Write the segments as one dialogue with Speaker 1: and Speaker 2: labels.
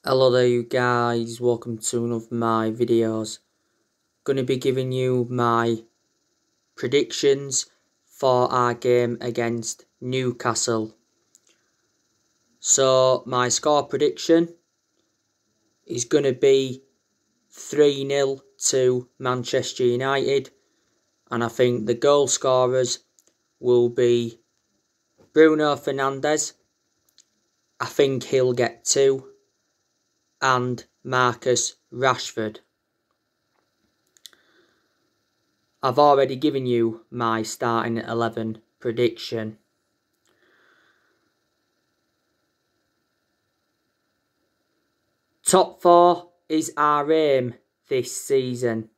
Speaker 1: Hello there you guys, welcome to one of my videos. Going to be giving you my predictions for our game against Newcastle. So my score prediction is going to be 3-0 to Manchester United, and I think the goal scorers will be Bruno Fernandes. I think he'll get 2, and Marcus Rashford. I've already given you my starting 11 prediction. Top 4 is our aim this season.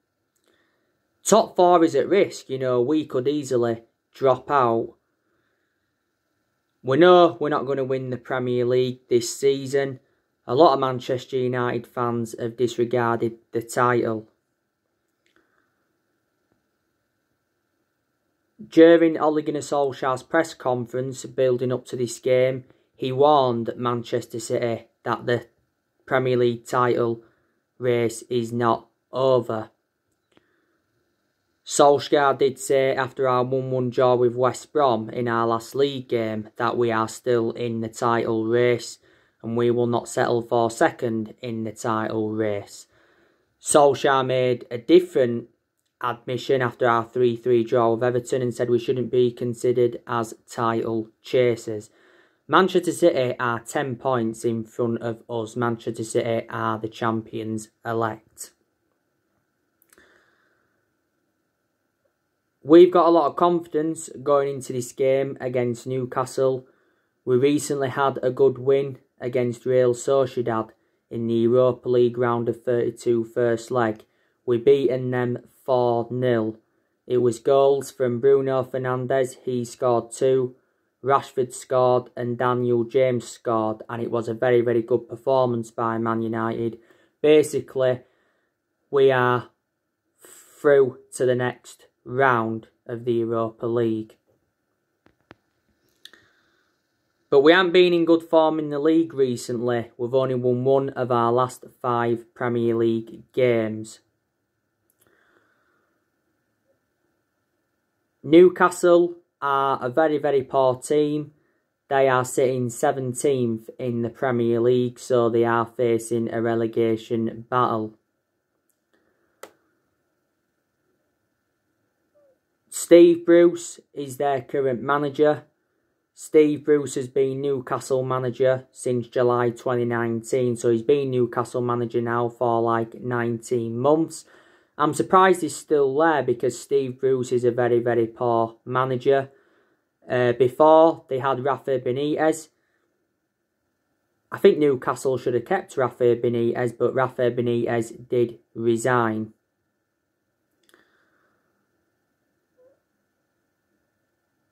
Speaker 1: Top 4 is at risk, we could easily drop out. We know we're not going to win the Premier League this season. A lot of Manchester United fans have disregarded the title. During Ole Gunnar Solskjaer's press conference building up to this game, he warned Manchester City that the Premier League title race is not over. Solskjaer did say after our 1-1 draw with West Brom in our last league game that we are still in the title race and we will not settle for second in the title race. Solskjaer made a different admission after our 3-3 draw with Everton and said we shouldn't be considered as title chasers. Manchester City are 10 points in front of us. Manchester City are the champions-elect. We've got a lot of confidence going into this game against Newcastle. We recently had a good win against Real Sociedad in the Europa League round of 32 first leg. We beaten them 4-0. It was goals from Bruno Fernandes, he scored 2. Rashford scored and Daniel James scored, and it was a very, very good performance by Man United. Basically, we are through to the next round of the Europa League. But we haven't been in good form in the league recently. We've only won 1 of our last 5 Premier League games. Newcastle are a very, very poor team. They are sitting 17th in the Premier League, so they are facing a relegation battle. Steve Bruce is their current manager. Steve Bruce has been Newcastle manager since July 2019, so he's been Newcastle manager now for like 19 months. I'm surprised he's still there because Steve Bruce is a very, very poor manager. Before, they had Rafa Benitez. I think Newcastle should have kept Rafa Benitez, but Rafa Benitez did resign.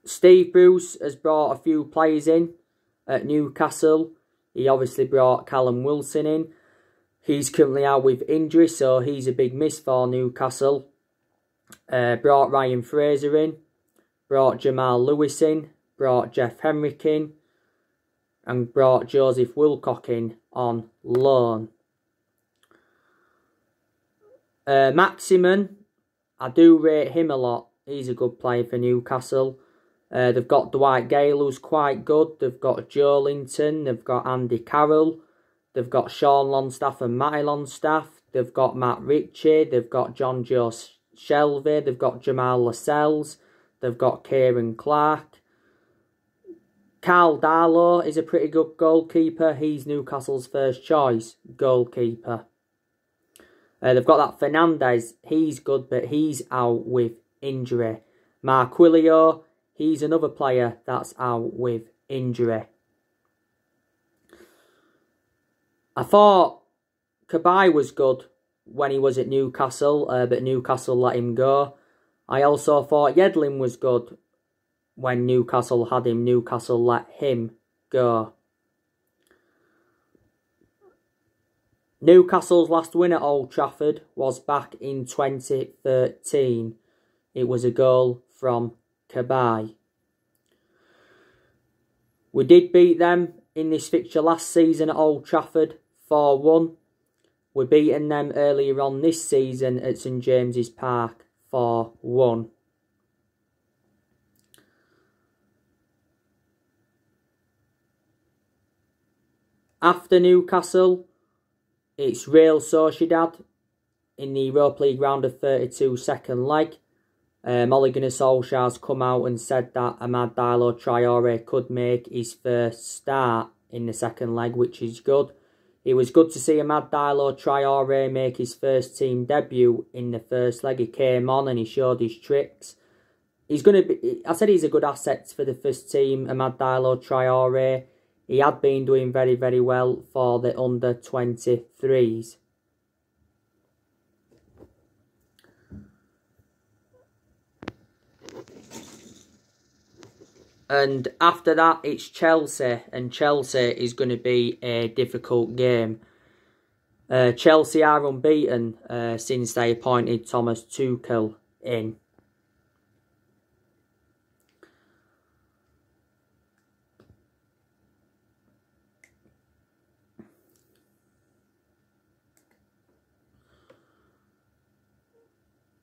Speaker 1: Steve Bruce has brought a few players in at Newcastle. He obviously brought Callum Wilson in. He's currently out with injury, so he's a big miss for Newcastle. Brought Ryan Fraser in. Brought Jamal Lewis in. Brought Jeff Henrick in. And brought Joseph Wilcock in on loan. Maximin, I do rate him a lot. He's a good player for Newcastle. They've got Dwight Gale, who's quite good. They've got Joe Linton. They've got Andy Carroll. They've got Sean Longstaff and Matty Longstaff. They've got Matt Ritchie. They've got John Joe Shelby. They've got Jamal Lascelles. They've got Kieran Clark. Carl Darlow is a pretty good goalkeeper. He's Newcastle's first choice goalkeeper. They've got that Fernandes. He's good, but he's out with injury. Mark Willio, he's another player that's out with injury. I thought Cabaye was good when he was at Newcastle, but Newcastle let him go. I also thought Yedlin was good when Newcastle had him. Newcastle let him go. Newcastle's last win at Old Trafford was back in 2013. It was a goal from Cabaye. We did beat them in this fixture last season at Old Trafford 4-1. We're beating them earlier on this season at St James's Park 4-1. After Newcastle, it's Real Sociedad in the Europa League round of 32 second leg. Ole Gunnar Solskjaer's come out and said that Amad Diallo Traore could make his first start in the second leg, which is good. It was good to see Amad Diallo Traore make his first team debut in the first leg. He came on and he showed his tricks. He's going to be, I said he's a good asset for the first team, Amad Diallo Traore. He had been doing very, very well for the under-23s. And after that, it's Chelsea. And Chelsea is going to be a difficult game. Chelsea are unbeaten since they appointed Thomas Tuchel in.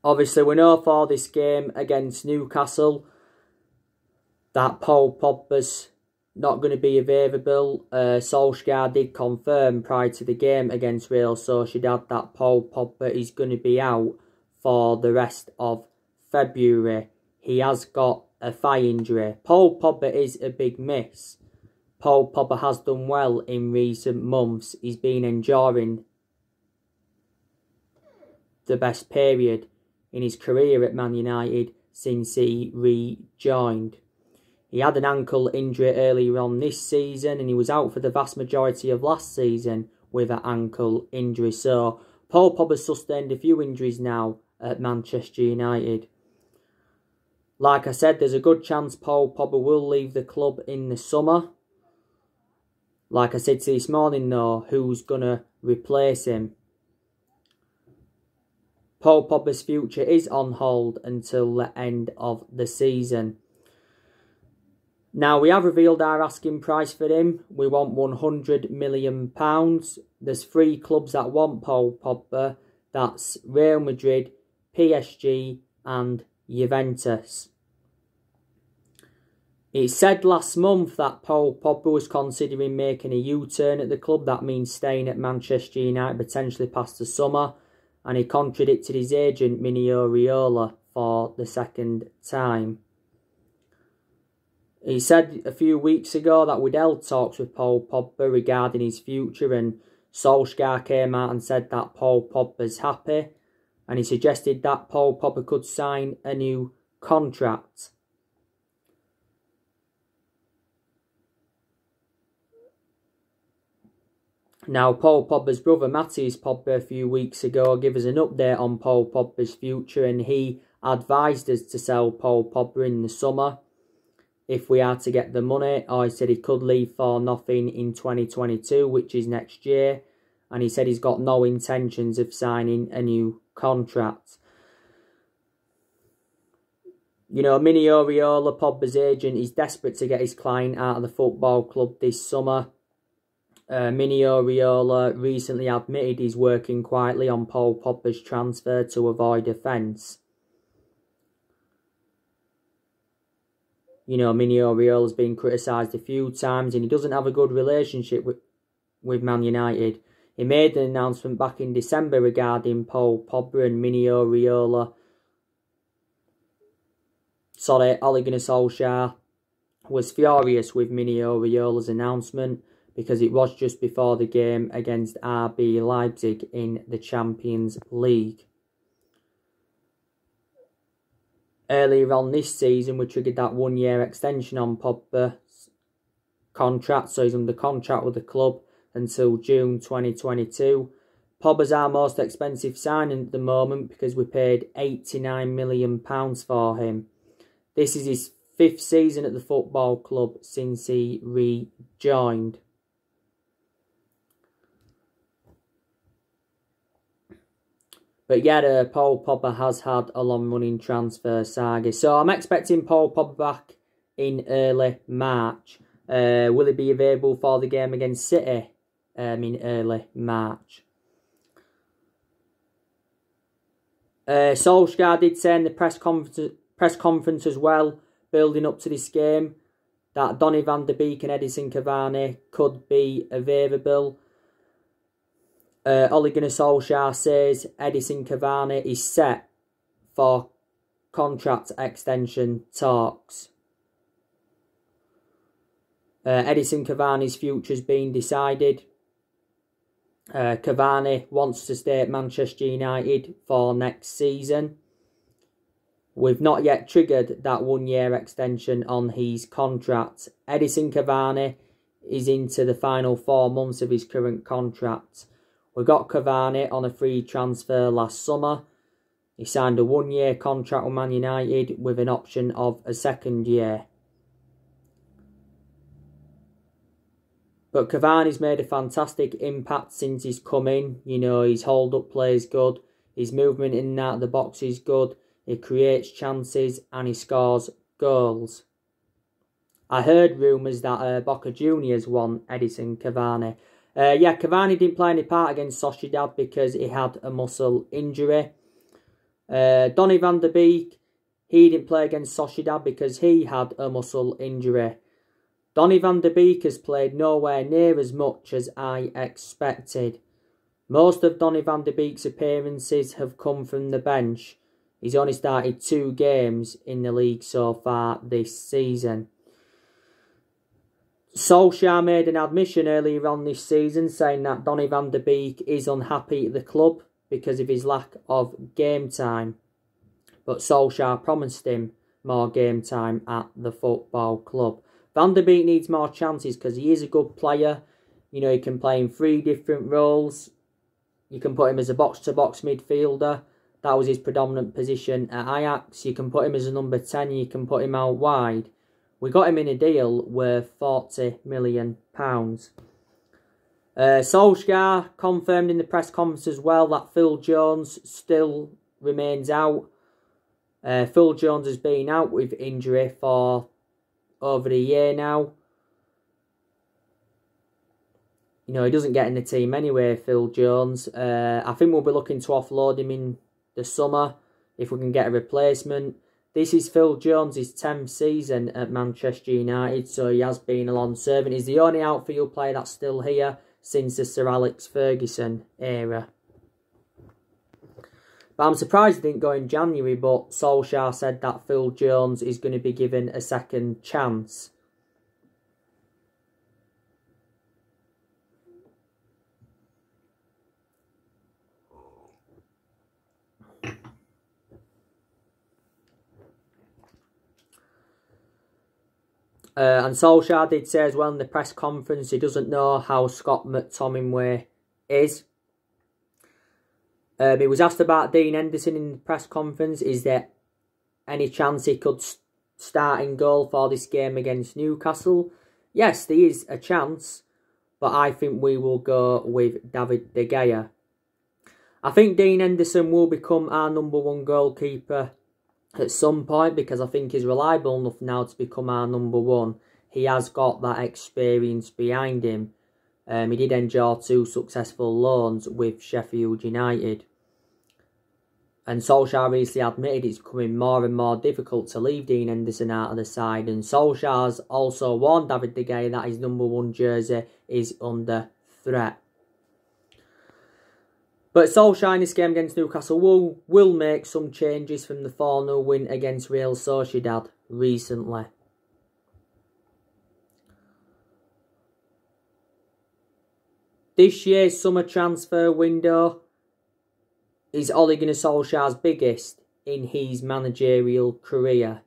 Speaker 1: Obviously, we know for this game against Newcastle that Paul Pogba's not going to be available. Solskjaer did confirm prior to the game against Real Sociedad that Paul Pogba is going to be out for the rest of February. He has got a thigh injury. Paul Pogba is a big miss. Paul Pogba has done well in recent months. He's been enjoying the best period in his career at Man United since he rejoined. He had an ankle injury earlier on this season and he was out for the vast majority of last season with an ankle injury. So Paul Pogba sustained a few injuries now at Manchester United. Like I said, there's a good chance Paul Pogba will leave the club in the summer. Like I said this morning though, who's going to replace him? Paul Pogba's future is on hold until the end of the season. Now, we have revealed our asking price for him. We want £100 million. There's 3 clubs that want Paul Pogba. That's Real Madrid, PSG and Juventus. It said last month that Paul Pogba was considering making a U-turn at the club. That means staying at Manchester United potentially past the summer. And he contradicted his agent, Mino Raiola, for the second time. He said a few weeks ago that we'd held talks with Paul Pogba regarding his future, and Solskjaer came out and said that Paul Pogba's happy, and he suggested that Paul Pogba could sign a new contract. Now, Paul Pogba's brother, Matthijs Pogba, a few weeks ago gave us an update on Paul Pogba's future, and he advised us to sell Paul Pogba in the summer if we are to get the money. Or he said he could leave for nothing in 2022, which is next year. And he said he's got no intentions of signing a new contract. You know, Mino Raiola, Pogba's agent, is desperate to get his client out of the football club this summer. Mino Raiola recently admitted he's working quietly on Paul Pogba's transfer to avoid offence. You know, Mino Raiola's been criticised a few times and he doesn't have a good relationship with Man United. He made an announcement back in December regarding Paul Pogba, and Mino Raiola, Ole Gunnar Solskjaer was furious with Mino Raiola's announcement because it was just before the game against RB Leipzig in the Champions League. Earlier on this season, we triggered that 1-year extension on Pogba's contract, so he's under contract with the club until June 2022. Pogba's our most expensive signing at the moment because we paid £89 million for him. This is his 5th season at the football club since he rejoined. But yeah, Paul Pogba has had a long-running transfer saga. So I'm expecting Paul Pogba back in early March. Will he be available for the game against City in early March. Solskjaer did say in the press conference as well, building up to this game, that Donny van de Beek and Edinson Cavani could be available. Ole Gunnar Solskjaer says Edinson Cavani is set for contract extension talks. Edinson Cavani's future has been decided. Cavani wants to stay at Manchester United for next season. We've not yet triggered that 1-year extension on his contract. Edinson Cavani is into the final 4 months of his current contract. We got Cavani on a free transfer last summer. He signed a 1-year contract with Man United with an option of a 2nd year. But Cavani's made a fantastic impact since he's come in. You know, his hold-up play is good. His movement in and out of the box is good. He creates chances and he scores goals. I heard rumours that Boca Juniors want Edinson Cavani. Yeah, Cavani didn't play any part against Sociedad because he had a muscle injury. Donny van de Beek, he didn't play against Sociedad because he had a muscle injury. Donny van de Beek has played nowhere near as much as I expected. Most of Donny van de Beek's appearances have come from the bench. He's only started 2 games in the league so far this season. Solskjaer made an admission earlier on this season saying that Donny van de Beek is unhappy at the club because of his lack of game time. But Solskjaer promised him more game time at the football club. Van de Beek needs more chances because he is a good player. You know, he can play in 3 different roles. You can put him as a box-to-box midfielder. That was his predominant position at Ajax. You can put him as a number 10. You can put him out wide. We got him in a deal worth £40 million. Solskjaer confirmed in the press conference as well that Phil Jones still remains out. Phil Jones has been out with injury for over a year now. You know, he doesn't get in the team anyway, Phil Jones. I think we'll be looking to offload him in the summer if we can get a replacement. This is Phil Jones' 10th season at Manchester United, so he has been a long servant. He's the only outfield player that's still here since the Sir Alex Ferguson era. But I'm surprised he didn't go in January, but Solskjaer said that Phil Jones is going to be given a second chance. And Solskjaer did say as well in the press conference he doesn't know how Scott McTominay is. He was asked about Dean Henderson in the press conference. Is there any chance he could start in goal for this game against Newcastle? Yes, there is a chance, but I think we will go with David De Gea. I think Dean Henderson will become our #1 goalkeeper at some point because I think he's reliable enough now to become our #1. He has got that experience behind him. He did enjoy 2 successful loans with Sheffield United. And Solskjaer recently admitted it's becoming more and more difficult to leave Dean Henderson out of the side. And Solskjaer's also warned David De Gea that his #1 jersey is under threat. But Solskjaer in this game against Newcastle will make some changes from the 4-0 win against Real Sociedad recently. This year's summer transfer window is Ole Gunnar Solskjaer's biggest in his managerial career.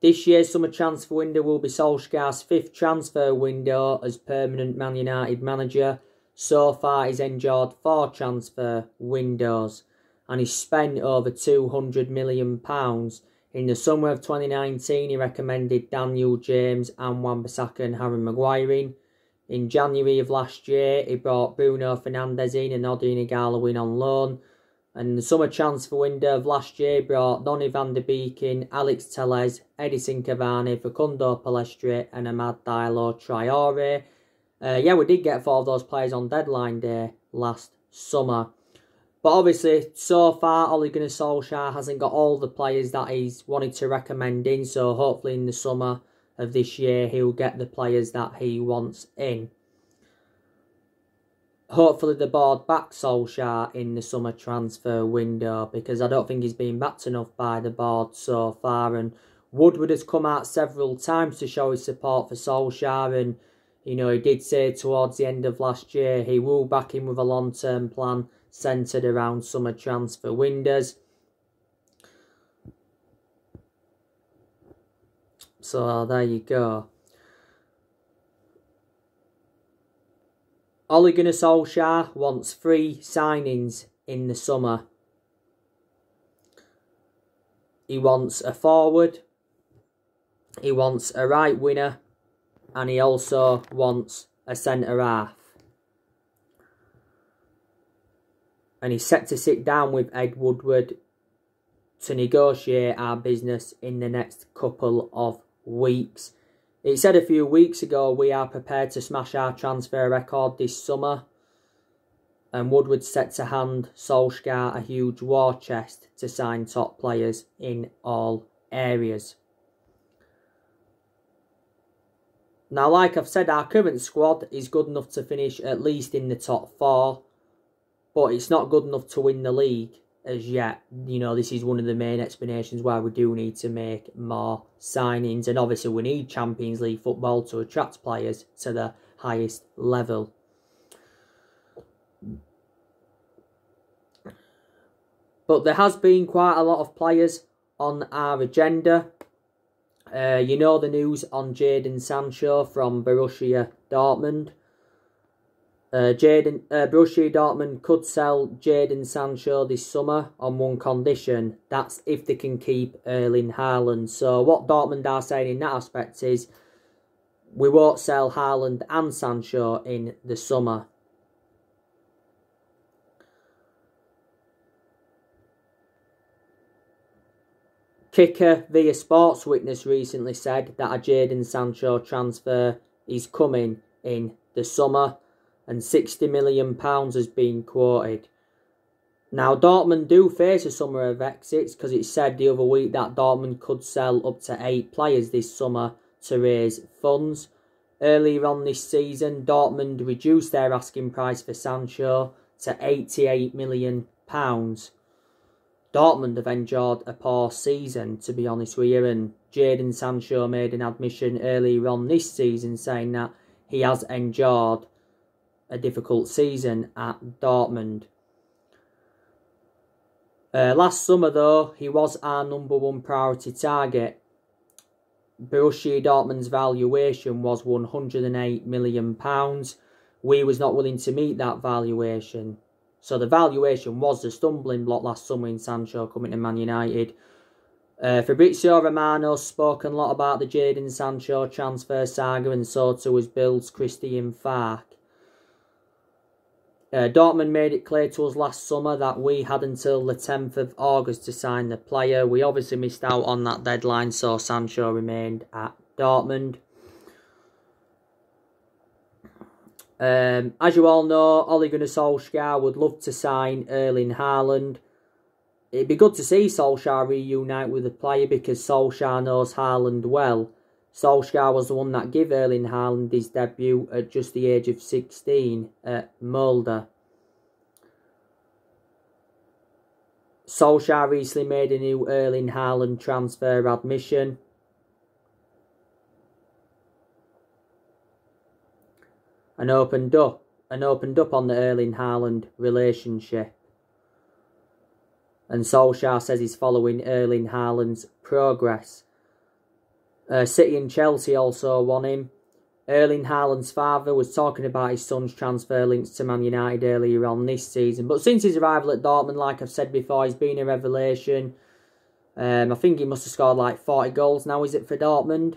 Speaker 1: This year's summer transfer window will be Solskjaer's 5th transfer window as permanent Man United manager. So far he's endured 4 transfer windows and he's spent over £200 million. In the summer of 2019 he recommended Daniel James and Wan-Bissaka and Harry Maguire in. In January of last year he brought Bruno Fernandes in and Odion Ighalo in on loan. And in the summer transfer window of last year he brought Donny van de Beek in, Alex Telles, Edinson Cavani, Facundo Pellistri and Amad Diallo Traore. Yeah, we did get 4 of those players on deadline day last summer. But obviously, so far, Ole Gunnar Solskjaer hasn't got all the players that he's wanted to recommend in. So hopefully in the summer of this year, he'll get the players that he wants in. Hopefully the board backs Solskjaer in the summer transfer window, because I don't think he's been backed enough by the board so far. And Woodward has come out several times to show his support for Solskjaer, and you know, he did say towards the end of last year he will back him with a long-term plan centred around summer transfer windows. So there you go. Ole Gunnar Solskjaer wants 3 signings in the summer. He wants a forward, he wants a right winger, and he also wants a centre-half. And he's set to sit down with Ed Woodward to negotiate our business in the next couple of weeks. He said a few weeks ago, we are prepared to smash our transfer record this summer. And Woodward's set to hand Solskjaer a huge war chest to sign top players in all areas. Now, like I've said, our current squad is good enough to finish at least in the top 4. But it's not good enough to win the league as yet. You know, this is one of the main explanations why we do need to make more signings. And obviously we need Champions League football to attract players to the highest level. But there has been quite a lot of players on our agenda. You know the news on Jadon Sancho from Borussia Dortmund. Borussia Dortmund could sell Jadon Sancho this summer on one condition. That's if they can keep Erling Haaland. So what Dortmund are saying in that aspect is, we won't sell Haaland and Sancho in the summer. Kicker via Sports Witness recently said that a Jadon Sancho transfer is coming in the summer, and £60 million has been quoted. Now, Dortmund do face a summer of exits, because it said the other week that Dortmund could sell up to 8 players this summer to raise funds. Earlier on this season, Dortmund reduced their asking price for Sancho to £88 million. Dortmund have endured a poor season, to be honest with you, and Jadon Sancho made an admission earlier on this season saying that he has endured a difficult season at Dortmund. Last summer though, he was our #1 priority target. Borussia Dortmund's valuation was £108 million. We was not willing to meet that valuation. So the valuation was the stumbling block last summer in Sancho coming to Man United. Fabrizio Romano's spoken a lot about the Jadon Sancho transfer saga, and so too has Bill's Christian Falk. Dortmund made it clear to us last summer that we had until the 10th of August to sign the player. We obviously missed out on that deadline, so Sancho remained at Dortmund. As you all know, Ole Gunnar Solskjaer would love to sign Erling Haaland. It'd be good to see Solskjaer reunite with the player, because Solskjaer knows Haaland well. Solskjaer was the one that gave Erling Haaland his debut at just the age of 16 at Molde. Solskjaer recently made a new Erling Haaland transfer admission. And opened up on the Erling Haaland relationship. And Solskjaer says he's following Erling Haaland's progress. City and Chelsea also want him. Erling Haaland's father was talking about his son's transfer links to Man United earlier on this season. But since his arrival at Dortmund, like I've said before, he's been a revelation. I think he must have scored like 40 goals now, is it, for Dortmund?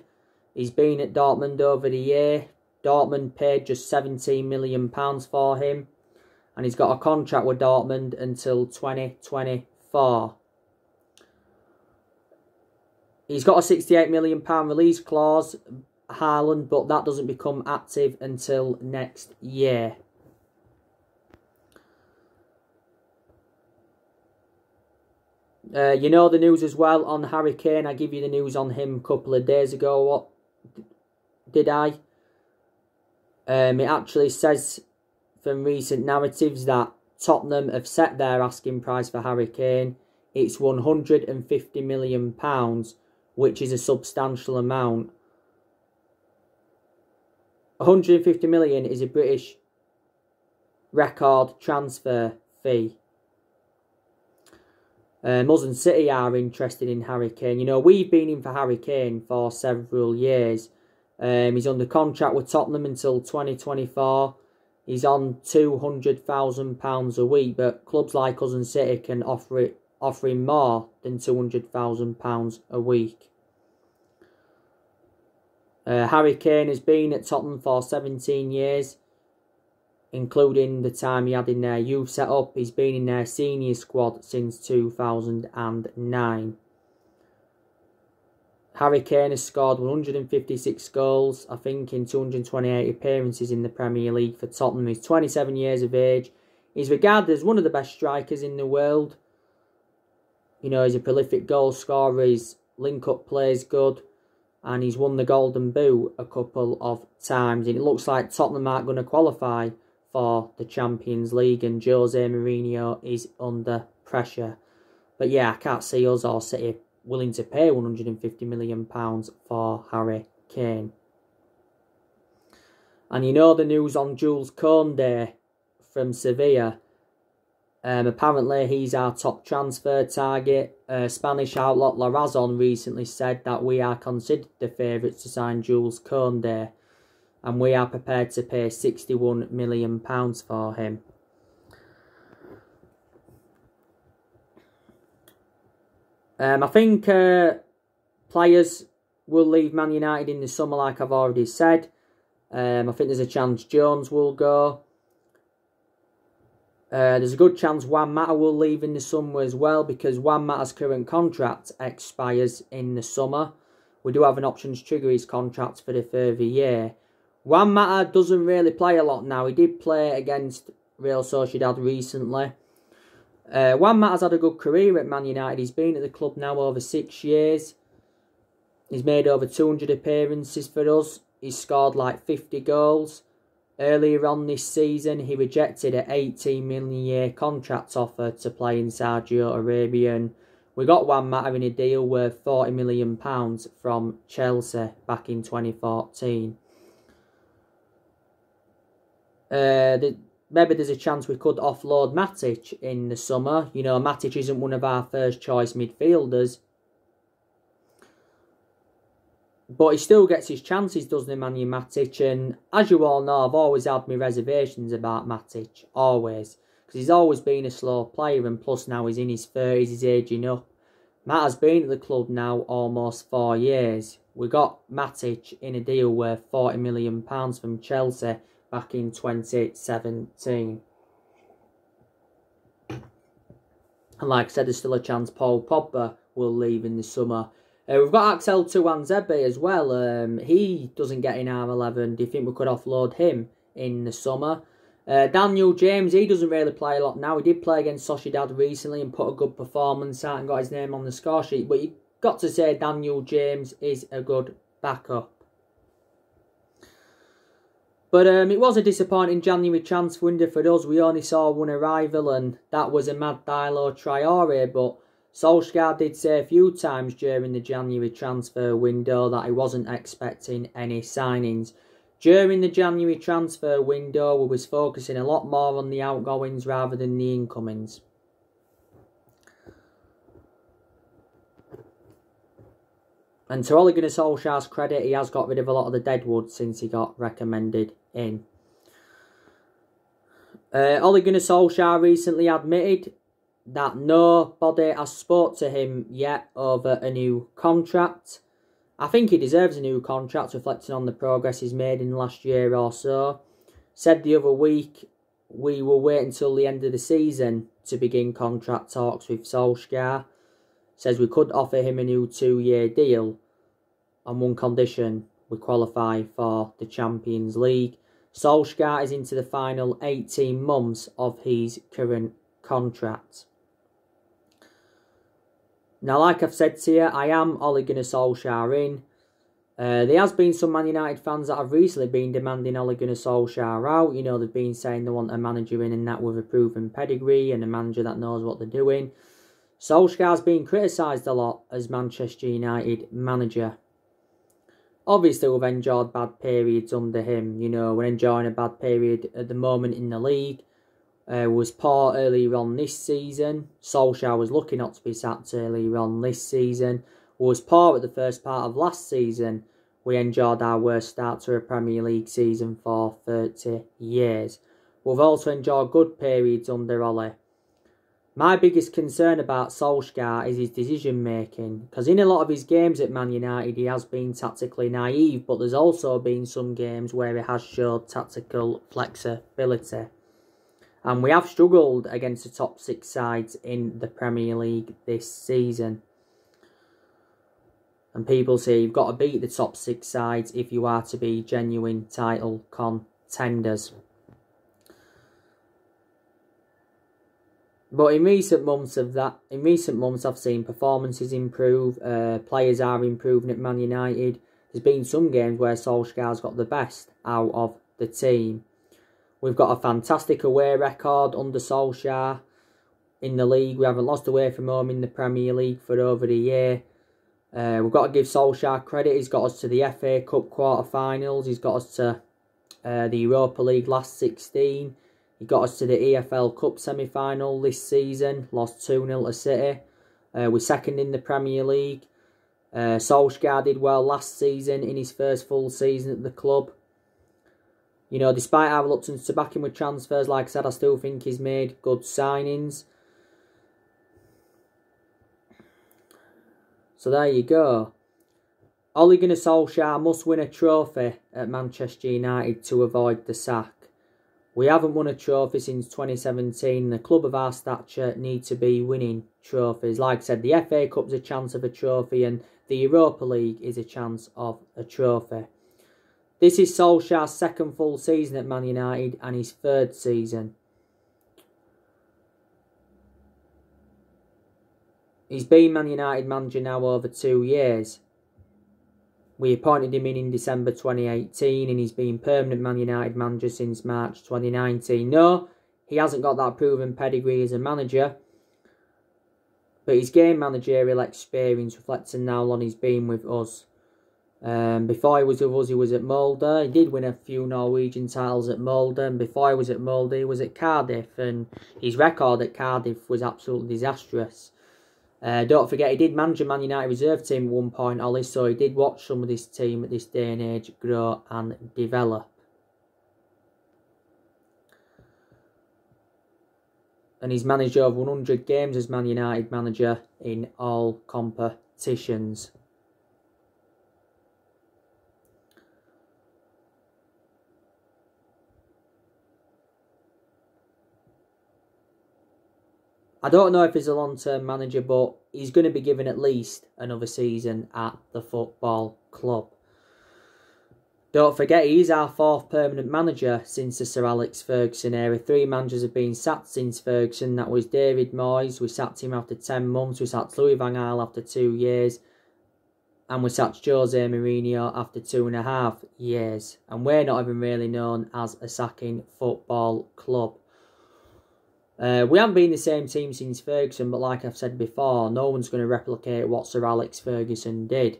Speaker 1: He's been at Dortmund over the year. Dortmund paid just £17 million for him. And he's got a contract with Dortmund until 2024. He's got a £68 million release clause. Haaland, but that doesn't become active until next year. You know the news as well on Harry Kane. I gave you the news on him a couple of days ago. What did I? It actually says from recent narratives that Tottenham have set their asking price for Harry Kane. It's £150 million, which is a substantial amount. 150 million is a British record transfer fee. Us and City are interested in Harry Kane. You know, we've been in for Harry Kane for several years. He's under contract with Tottenham until 2024. He's on £200,000 a week, but clubs like us and City can offer him more than £200,000 a week. Harry Kane has been at Tottenham for 17 years, including the time he had in their youth setup. He's been in their senior squad since 2009. Harry Kane has scored 156 goals, I think, in 228 appearances in the Premier League for Tottenham. He's 27 years of age. He's regarded as one of the best strikers in the world. You know, he's a prolific goal scorer, his link-up play is good, and he's won the Golden Boot a couple of times. And it looks like Tottenham aren't going to qualify for the Champions League, and Jose Mourinho is under pressure. But yeah, I can't see us or City willing to pay £150 million for Harry Kane. And you know the news on Jules Koundé from Sevilla. Apparently he's our top transfer target. Spanish outlet La Razón recently said that we are considered the favourites to sign Jules Koundé, and we are prepared to pay £61 million for him. I think players will leave Man United in the summer, like I've already said. I think there's a chance Jones will go. There's a good chance Juan Mata will leave in the summer as well, because Juan Mata's current contract expires in the summer. We do have an option to trigger his contract for the further year. Juan Mata doesn't really play a lot now. He did play against Real Sociedad recently. Juan Mata's had a good career at Man United. He's been at the club now over 6 years. He's made over 200 appearances for us. He's scored like 50 goals. Earlier on this season, he rejected an £18 million a year contract offer to play in Saudi Arabia, and we got Juan Mata in a deal worth £40 million from Chelsea back in 2014. Maybe there's a chance we could offload Matic in the summer. You know, Matic isn't one of our first choice midfielders, but he still gets his chances, doesn't he, Manu Matic? And as you all know, I've always had my reservations about Matic, always. Because he's always been a slow player, and plus now he's in his 30s, he's aging up. Matt has been at the club now almost 4 years. We got Matic in a deal worth £40 million from Chelsea back in 2017. And like I said, there's still a chance Paul Pogba will leave in the summer. We've got Axel Tuanzebe as well. He doesn't get in our 11. Do you think we could offload him in the summer? Daniel James, he doesn't really play a lot now. He did play against Sociedad recently and put a good performance out and got his name on the score sheet. But you've got to say Daniel James is a good backup. But it was a disappointing January transfer window for us. We only saw one arrival, and that was Amad Diallo Traore. But Solskjaer did say a few times during the January transfer window that he wasn't expecting any signings. During the January transfer window, we was focusing a lot more on the outgoings rather than the incomings. And to Ole Gunnar Solskjaer's credit, he has got rid of a lot of the deadwood since he got recommended in. Ole Gunnar Solskjaer recently admitted that nobody has spoke to him yet over a new contract. I think he deserves a new contract, reflecting on the progress he's made in the last year or so. Said the other week, we will wait until the end of the season to begin contract talks with Solskjaer. Says we could offer him a new 2-year deal on one condition: we qualify for the Champions League. Solskjaer is into the final 18 months of his current contract. Now, like I've said to you, I am Ole Gunnar Solskjaer in. There has been some Man United fans that have recently been demanding Ole Gunnar Solskjaer out. You know, they've been saying they want a manager in and that with a proven pedigree and a manager that knows what they're doing. Solskjaer's been criticised a lot as Manchester United manager. Obviously, we've enjoyed bad periods under him. You know, we're enjoying a bad period at the moment in the league. Was poor earlier on this season. Solskjaer was lucky not to be sacked earlier on this season. Was poor at the first part of last season. We enjoyed our worst start to a Premier League season for 30 years. We've also enjoyed good periods under Ole. My biggest concern about Solskjaer is his decision making, because in a lot of his games at Man United he has been tactically naive, but there's also been some games where he has showed tactical flexibility. And we have struggled against the top 6 sides in the Premier League this season. And people say you've got to beat the top 6 sides if you are to be genuine title contenders. But in recent months I've seen performances improve. Players are improving at Man United. There's been some games where Solskjaer's got the best out of the team. We've got a fantastic away record under Solskjaer in the league. We haven't lost away from home in the Premier League for over a year. We've got to give Solskjaer credit. He's got us to the FA Cup quarter-finals. He's got us to the Europa League last 16. He got us to the EFL Cup semi-final this season. Lost 2-0 to City. We're second in the Premier League. Solskjaer did well last season in his first full season at the club. You know, despite our reluctance to back him with transfers, like I said, I still think he's made good signings. So there you go. Ole Gunnar Solskjaer must win a trophy at Manchester United to avoid the sack. We haven't won a trophy since 2017. The club of our stature need to be winning trophies. Like I said, the FA Cup's a chance of a trophy and the Europa League is a chance of a trophy. This is Solskjaer's second full season at Man United and his third season. He's been Man United manager now over 2 years. We appointed him in December 2018 and he's been permanent Man United manager since March 2019. No, he hasn't got that proven pedigree as a manager, but he's gained managerial experience reflecting how long he's been with us. Before he was with us, he was at Molde. He did win a few Norwegian titles at Molde. And before he was at Molde, he was at Cardiff. And his record at Cardiff was absolutely disastrous. Don't forget, he did manage a Man United reserve team at one point, Ollie. So he did watch some of this team at this day and age grow and develop. And he's managed over 100 games as Man United manager in all competitions. I don't know if he's a long-term manager, but he's going to be given at least another season at the football club. Don't forget, he's our 4th permanent manager since the Sir Alex Ferguson era. 3 managers have been sacked since Ferguson. That was David Moyes. We sacked him after 10 months. We sacked Louis van Gaal after 2 years. And we sacked Jose Mourinho after 2.5 years. And we're not even really known as a sacking football club. We haven't been the same team since Ferguson, but like I've said before, no one's going to replicate what Sir Alex Ferguson did.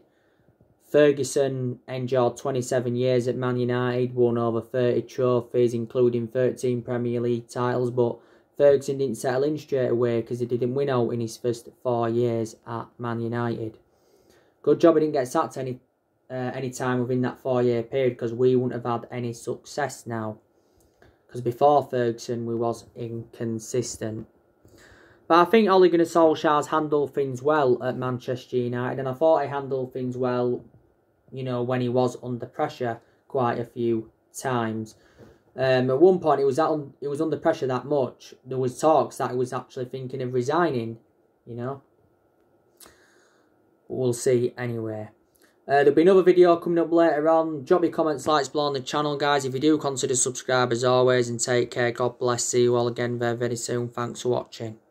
Speaker 1: Ferguson endured 27 years at Man United, won over 30 trophies, including 13 Premier League titles, but Ferguson didn't settle in straight away because he didn't win out in his first 4 years at Man United. Good job he didn't get sacked any time within that 4-year period, because we wouldn't have had any success now. Because before Ferguson, we was inconsistent. But I think Ole Gunnar Solskjaer's handled things well at Manchester United. And I thought he handled things well, you know, when he was under pressure quite a few times. At one point, he was under pressure that much. There was talks that he was actually thinking of resigning, you know. But we'll see anyway. There'll be another video coming up later on. Drop your comments, likes below on the channel, guys. If you do, consider subscribe as always, and take care. God bless. See you all again very, very soon. Thanks for watching.